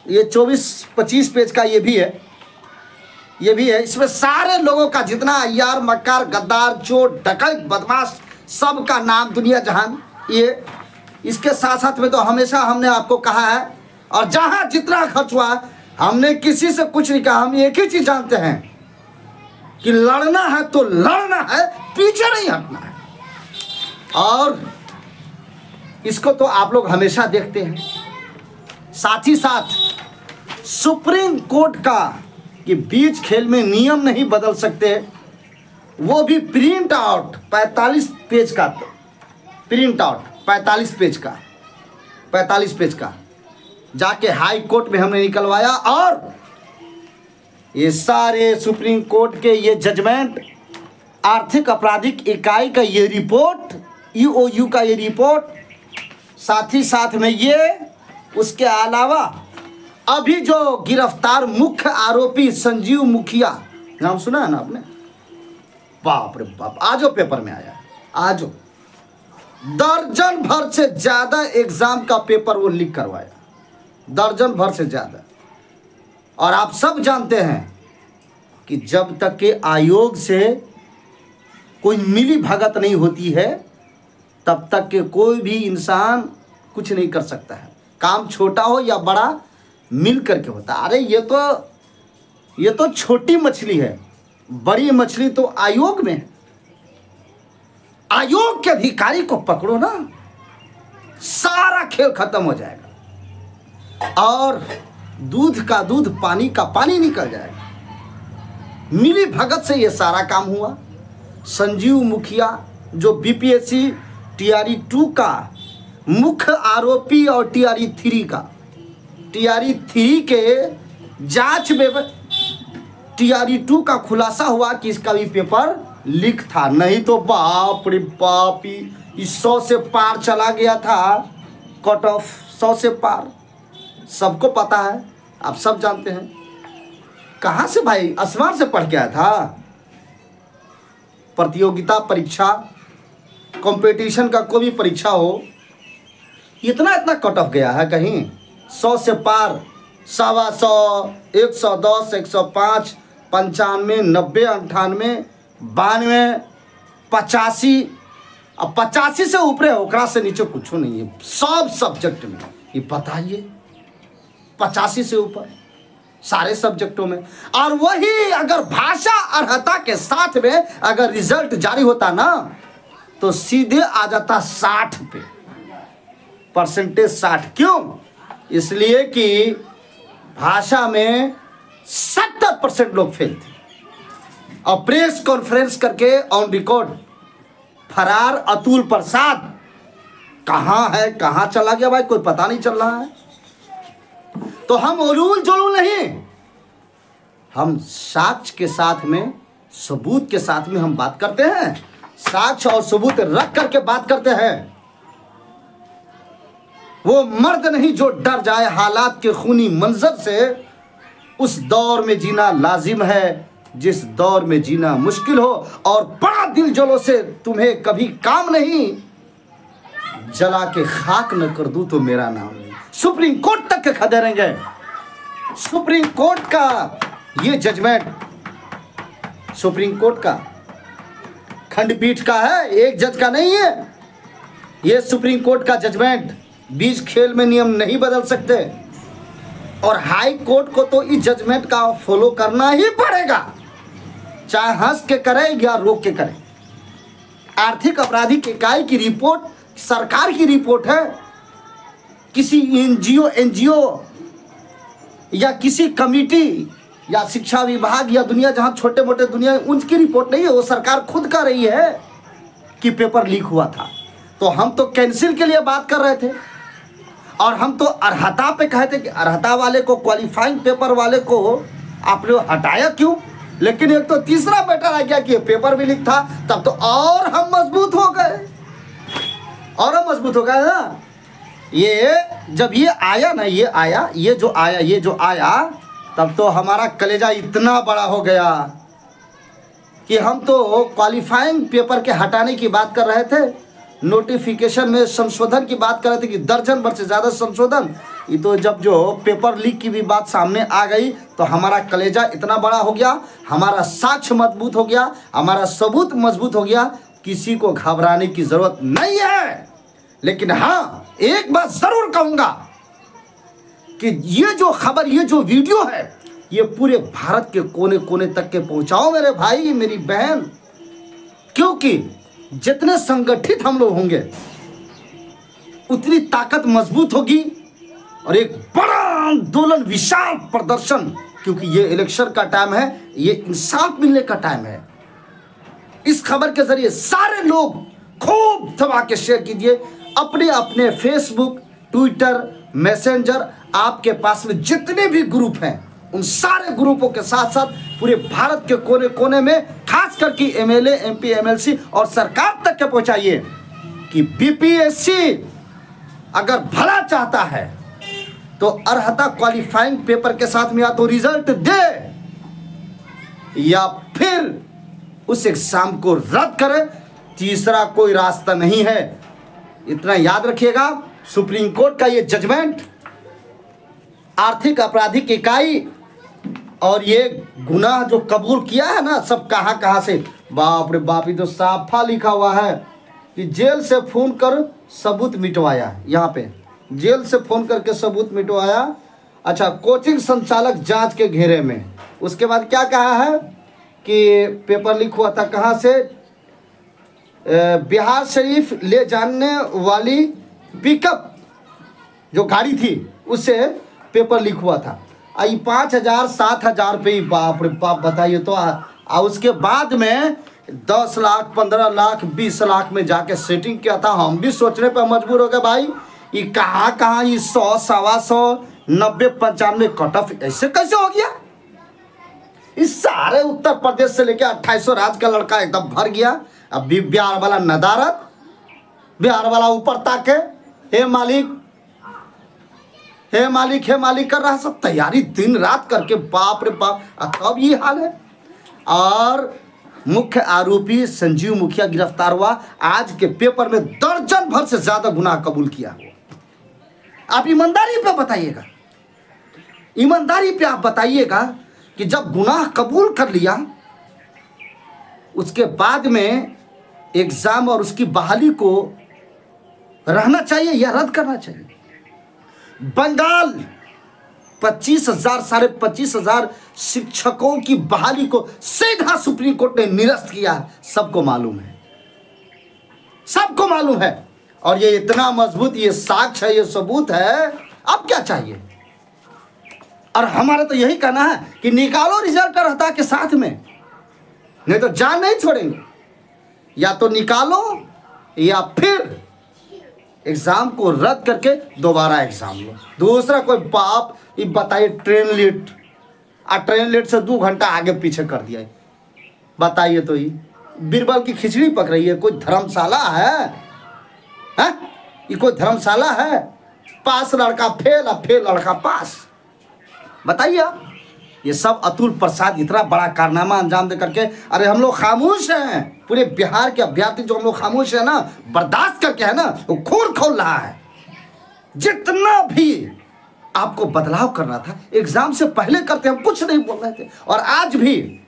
ये 24-25 पेज का ये भी है, ये भी है। इसमें सारे लोगों का जितना अय्यार, मक्कार, गद्दार, चोर, डकैत, बदमाश, सबका नाम दुनिया जहान, ये इसके साथ साथ में तो हमेशा हमने आपको कहा है, और जहां जितना खर्च हुआ है हमने किसी से कुछ नहीं कहा। हम एक ही चीज जानते हैं कि लड़ना है तो लड़ना है, पीछे नहीं हटना है। और इसको तो आप लोग हमेशा देखते हैं। साथ ही साथ सुप्रीम कोर्ट का कि बीच खेल में नियम नहीं बदल सकते, वो भी प्रिंट आउट 45 पेज का, प्रिंट आउट 45 पेज का जाके हाई कोर्ट में हमने निकलवाया। और ये सारे सुप्रीम कोर्ट के ये जजमेंट, आर्थिक आपराधिक इकाई का ये रिपोर्ट, ईओयू का ये रिपोर्ट, साथ ही साथ में ये, उसके अलावा अभी जो गिरफ्तार मुख्य आरोपी संजीव मुखिया, नाम सुना है ना आपने? बाप रे बाप, आजो पेपर में आया, आजो दर्जन भर से ज्यादा एग्जाम का पेपर वो लीक करवाया, दर्जन भर से ज्यादा। और आप सब जानते हैं कि जब तक के आयोग से कोई मिली भगत नहीं होती है तब तक के कोई भी इंसान कुछ नहीं कर सकता है। काम छोटा हो या बड़ा मिल करके होता। अरे ये तो छोटी मछली है, बड़ी मछली तो आयोग में है। आयोग के अधिकारी को पकड़ो ना, सारा खेल खत्म हो जाएगा और दूध का दूध, पानी का पानी निकल जाएगा। मिली भगत से ये सारा काम हुआ। संजीव मुखिया जो बीपीएससी टीआरई 2 का मुख्य आरोपी और टीआरई 3 का, टीआरई 3 के जांच में टीआरई 2 का खुलासा हुआ कि इसका भी पेपर लीक था। नहीं तो बाप रे बाप, इस 100 से पार चला गया था, कट ऑफ 100 से पार। सबको पता है, आप सब जानते हैं। कहाँ से भाई, आसमान से पढ़ के आया था। प्रतियोगिता परीक्षा, कंपटीशन का कोई भी परीक्षा हो, इतना कट ऑफ गया है कहीं? 100 से पार, 125, 110, 105, 95, 90, 98, 92, 85, अब 85 से ऊपर है, ओकरा से नीचे कुछ नहीं है सब सब्जेक्ट में। ये बताइए, 85 से ऊपर सारे सब्जेक्टों में। और वही अगर भाषा अर्हता के साथ में अगर रिजल्ट जारी होता ना तो सीधे आ जाता 60 पे, परसेंटेज 60। क्यों? इसलिए कि भाषा में 70% लोग फेल थे। और प्रेस कॉन्फ्रेंस करके ऑन रिकॉर्ड फरार अतुल प्रसाद कहां है, कहां चला गया भाई, कोई पता नहीं चल रहा है। तो हम उलूल जुलूल नहीं, हम साक्ष्य के साथ में, सबूत के साथ में हम बात करते हैं। साक्ष्य और सबूत रख करके बात करते हैं। वो मर्द नहीं जो डर जाए हालात के खूनी मंजर से। उस दौर में जीना लाजिम है जिस दौर में जीना मुश्किल हो। और बड़ा दिल जलो से तुम्हें कभी काम नहीं, जला के खाक न कर दूं तो मेरा नाम नहीं। सुप्रीम कोर्ट तक के खदेड़ेंगे। सुप्रीम कोर्ट का ये जजमेंट, सुप्रीम कोर्ट का खंडपीठ का है, एक जज का नहीं है। ये सुप्रीम कोर्ट का जजमेंट, बीच खेल में नियम नहीं बदल सकते। और हाई कोर्ट को तो इस जजमेंट का फॉलो करना ही पड़ेगा, चाहे हंस के करे या रोक के करे। आर्थिक आपराधिक इकाई की रिपोर्ट सरकार की रिपोर्ट है, किसी एनजीओ या किसी कमिटी या शिक्षा विभाग या दुनिया जहां छोटे मोटे दुनिया, उनकी रिपोर्ट नहीं है। वो सरकार खुद कर रही है कि पेपर लीक हुआ था। तो हम तो कैंसिल के लिए बात कर रहे थे और हम तो अर्हता पे कहे थे कि अर्हता वाले को, क्वालिफाइंग पेपर वाले को आप लोग हटाया क्यों। लेकिन एक तो तीसरा मैटर आ गया कि पेपर भी लीक था, तब तो और हम मजबूत हो गए, और हम मजबूत हो गए ना। ये जब ये आया ना, ये जो आया तब तो हमारा कलेजा इतना बड़ा हो गया कि हम तो क्वालिफाइंग पेपर के हटाने की बात कर रहे थे नोटिफिकेशन में संशोधन की बात कर रहे थे कि दर्जन भर से ज़्यादा संशोधन। ये तो जब जो पेपर लीक की भी बात सामने आ गई तो हमारा कलेजा इतना बड़ा हो गया, हमारा साक्ष्य मजबूत हो गया, हमारा सबूत मजबूत हो गया। किसी को घबराने की ज़रूरत नहीं है। लेकिन हाँ, एक बात ज़रूर कहूँगा कि ये जो खबर, ये जो वीडियो है, ये पूरे भारत के कोने कोने तक के पहुँचाओ मेरे भाई मेरी बहन, क्योंकि जितने संगठित हम लोग होंगे उतनी ताकत मजबूत होगी और एक बड़ा आंदोलन, विशाल प्रदर्शन, क्योंकि ये इलेक्शन का टाइम है, ये इंसाफ मिलने का टाइम है। इस खबर के जरिए सारे लोग खूब दबा के शेयर कीजिए अपने अपने फेसबुक, ट्विटर, मैसेंजर, आपके पास में जितने भी ग्रुप हैं उन सारे ग्रुपों के साथ साथ पूरे भारत के कोने कोने में, खास करके एमएलए, एमपी, एमएलसी और सरकार तक के पहुंचाइए कि बीपीएससी अगर भला चाहता है तो अर्हता क्वालिफाइंग पेपर के साथ में या तो रिजल्ट दे या फिर उस एग्जाम को रद्द करे। तीसरा कोई रास्ता नहीं है। इतना याद रखिएगा। सुप्रीम कोर्ट का ये जजमेंट आर्थिक आपराधिक इकाई और ये गुनाह जो कबूल किया है ना, सब कहाँ कहाँ से, बाप रे बाप, ये तो साफा लिखा हुआ है कि जेल से फोन कर सबूत मिटवाया। यहाँ पे जेल से फोन करके सबूत मिटवाया। अच्छा, कोचिंग संचालक जांच के घेरे में। उसके बाद क्या कहा है कि पेपर लीक हुआ था कहाँ से, बिहार शरीफ ले जाने वाली पिकअप जो गाड़ी थी उससे पेपर लीक हुआ था। आई 5,000 7,000 रुपये, बाप रे बाप, बताइए तो। उसके बाद में 10 लाख 15 लाख 20 लाख में जाके सेटिंग किया था। हम भी सोचने पर मजबूर हो गए भाई, ये कहाँ कहाँ ये 100 सवा 100 90 95 कट ऑफ ऐसे कैसे हो गया। इस सारे उत्तर प्रदेश से लेकर 2800 राज्य का लड़का एकदम भर गया। अब भी बिहार वाला नदारत, बिहार वाला ऊपर ताके, हे मालिक हे मालिक हे मालिक कर रहा, सब तैयारी दिन रात करके, बाप रे बाप। अब ये हाल है। और मुख्य आरोपी संजीव मुखिया गिरफ्तार हुआ। आज के पेपर में दर्जन भर से ज्यादा गुनाह कबूल किया हुआ। आप ईमानदारी पे बताइएगा, ईमानदारी पे आप बताइएगा कि जब गुनाह कबूल कर लिया उसके बाद में एग्जाम और उसकी बहाली को रहना चाहिए या रद्द करना चाहिए। बंगाल 25,000 साढ़े 25,000 शिक्षकों की बहाली को सीधा सुप्रीम कोर्ट ने निरस्त किया। सबको मालूम है, सबको मालूम है। और ये इतना मजबूत ये साक्ष्य है, ये सबूत है। अब क्या चाहिए। और हमारा तो यही कहना है कि निकालो रिजल्ट अर्हता के साथ में, नहीं तो जान नहीं छोड़ेंगे। या तो निकालो या फिर एग्जाम को रद्द करके दोबारा एग्जाम लो। दूसरा कोई बाप ये बताइए, ट्रेन लेट, ट्रेन लेट से 2 घंटा आगे पीछे कर दिया। बताइए तो ये बीरबल की खिचड़ी पक रही है। कोई धर्मशाला है, ये कोई धर्मशाला है। पास लड़का फेल और फेल लड़का पास। बताइए आप, ये सब अतुल प्रसाद इतना बड़ा कारनामा अंजाम दे करके, अरे हम लोग खामोश हैं। पूरे बिहार के अभ्यर्थी जो हम लोग खामोश है ना, बर्दाश्त करके है ना, वो खून खोल रहा है। जितना भी आपको बदलाव करना था एग्जाम से पहले करते, हम कुछ नहीं बोल रहे थे। और आज भी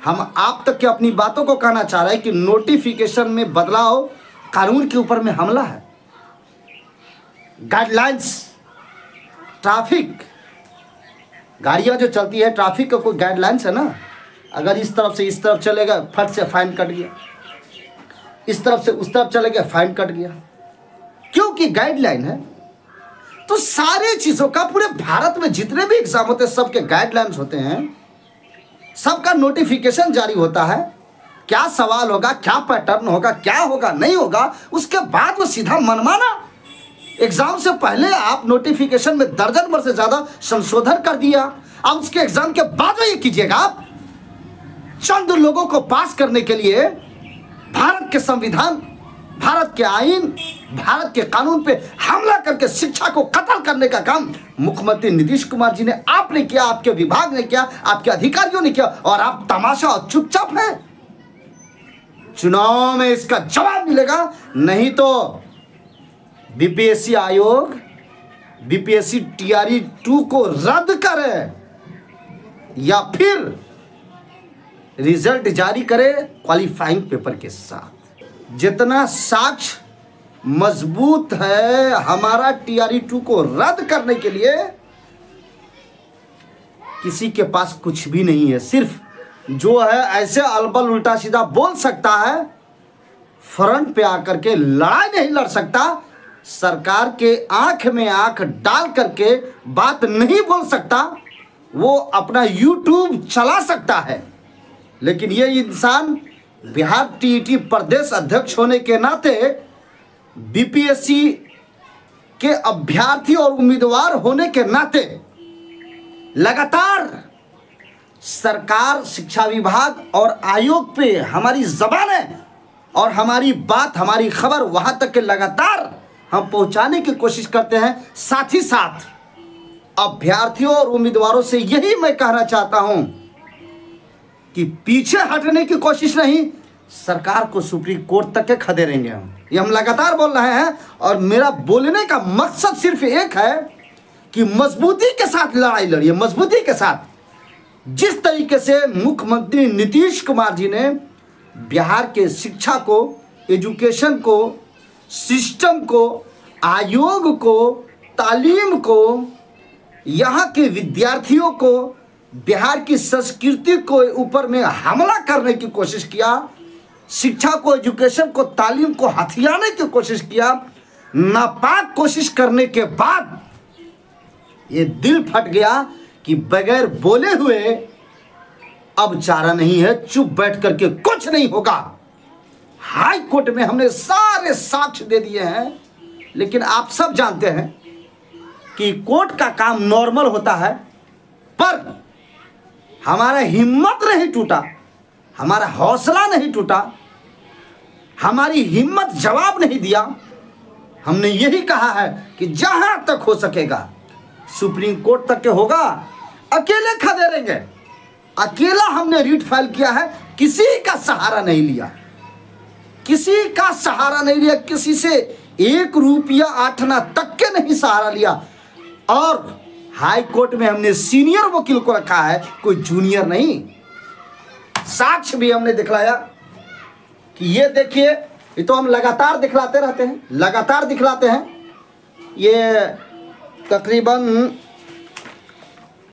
हम आप तक के अपनी बातों को कहना चाह रहे हैं कि नोटिफिकेशन में बदलाव कानून के ऊपर में हमला है। गाइडलाइंस, ट्रैफिक गाड़ियां जो चलती है, ट्रैफिक का कोई गाइडलाइंस है ना। अगर इस तरफ से इस तरफ चलेगा फट से फाइन कट गया, इस तरफ से उस तरफ चलेगा फाइन कट गया, क्योंकि गाइडलाइन है। तो सारे चीज़ों का पूरे भारत में जितने भी एग्जाम होते हैं सबके गाइडलाइंस होते हैं, सबका नोटिफिकेशन जारी होता है। क्या सवाल होगा, क्या पैटर्न होगा, क्या होगा नहीं होगा, उसके बाद वो सीधा मनमाना। एग्जाम से पहले आप नोटिफिकेशन में दर्जन भर से ज्यादा संशोधन कर दिया। अब उसके एग्जाम के बाद ये कीजिएगा आप, चंद लोगों को पास करने के लिए भारत के संविधान, भारत के आईन, भारत के कानून पे हमला करके शिक्षा को कत्ल करने का काम मुख्यमंत्री नीतीश कुमार जी ने, आपने किया, आपके विभाग ने किया, आपके अधिकारियों ने किया। और आप तमाशा और चुपचाप हैं, चुनाव में इसका जवाब मिलेगा, नहीं तो बीपीएससी आयोग बीपीएससी टीआरई 2 को रद्द करे या फिर रिजल्ट जारी करे क्वालिफाइंग पेपर के साथ। जितना साक्ष्य मजबूत है हमारा टीआरई 2 को रद्द करने के लिए, किसी के पास कुछ भी नहीं है। सिर्फ जो है ऐसे अलबल उल्टा सीधा बोल सकता है, फ्रंट पे आकर के लड़ाई नहीं लड़ सकता, सरकार के आंख में आंख डाल करके बात नहीं बोल सकता। वो अपना यूट्यूब चला सकता है, लेकिन ये इंसान बिहार टीईटी प्रदेश अध्यक्ष होने के नाते, बीपीएससी के अभ्यर्थी और उम्मीदवार होने के नाते लगातार सरकार, शिक्षा विभाग और आयोग पे हमारी जबान है और हमारी बात, हमारी खबर वहां तक के लगातार हम पहुंचाने की कोशिश करते हैं। साथ ही साथ अभ्यर्थियों और उम्मीदवारों से यही मैं कहना चाहता हूं कि पीछे हटने की कोशिश नहीं, सरकार को सुप्रीम कोर्ट तक के खदेड़ेंगे हम। ये हम लगातार बोल रहे हैं और मेरा बोलने का मकसद सिर्फ एक है कि मजबूती के साथ लड़ाई लड़िए, मजबूती के साथ। जिस तरीके से मुख्यमंत्री नीतीश कुमार जी ने बिहार के शिक्षा को, एजुकेशन को, सिस्टम को, आयोग को, तालीम को, यहाँ के विद्यार्थियों को, बिहार की संस्कृति को ऊपर में हमला करने की कोशिश किया, शिक्षा को, एजुकेशन को, तालीम को हथियाने की कोशिश किया, नापाक कोशिश करने के बाद ये दिल फट गया कि बगैर बोले हुए अब चारा नहीं है, चुप बैठ करके कुछ नहीं होगा। हाई कोर्ट में हमने सारे साक्ष्य दे दिए हैं, लेकिन आप सब जानते हैं कि कोर्ट का काम नॉर्मल होता है, पर हमारा हिम्मत नहीं टूटा, हमारा हौसला नहीं टूटा, हमारी हिम्मत जवाब नहीं दिया। हमने यही कहा है कि जहां तक हो सकेगा सुप्रीम कोर्ट तक के होगा, अकेले खदेड़ेंगे। अकेला हमने रीट फाइल किया है, किसी का सहारा नहीं लिया, किसी का सहारा नहीं लिया, किसी से 1 रुपया 8 आना तक के नहीं सहारा लिया। और हाई कोर्ट में हमने सीनियर वकील को रखा है, कोई जूनियर नहीं। साक्ष्य भी हमने दिखलाया कि ये देखिए, ये तो हम लगातार दिखलाते रहते हैं, लगातार दिखलाते हैं। ये तकरीबन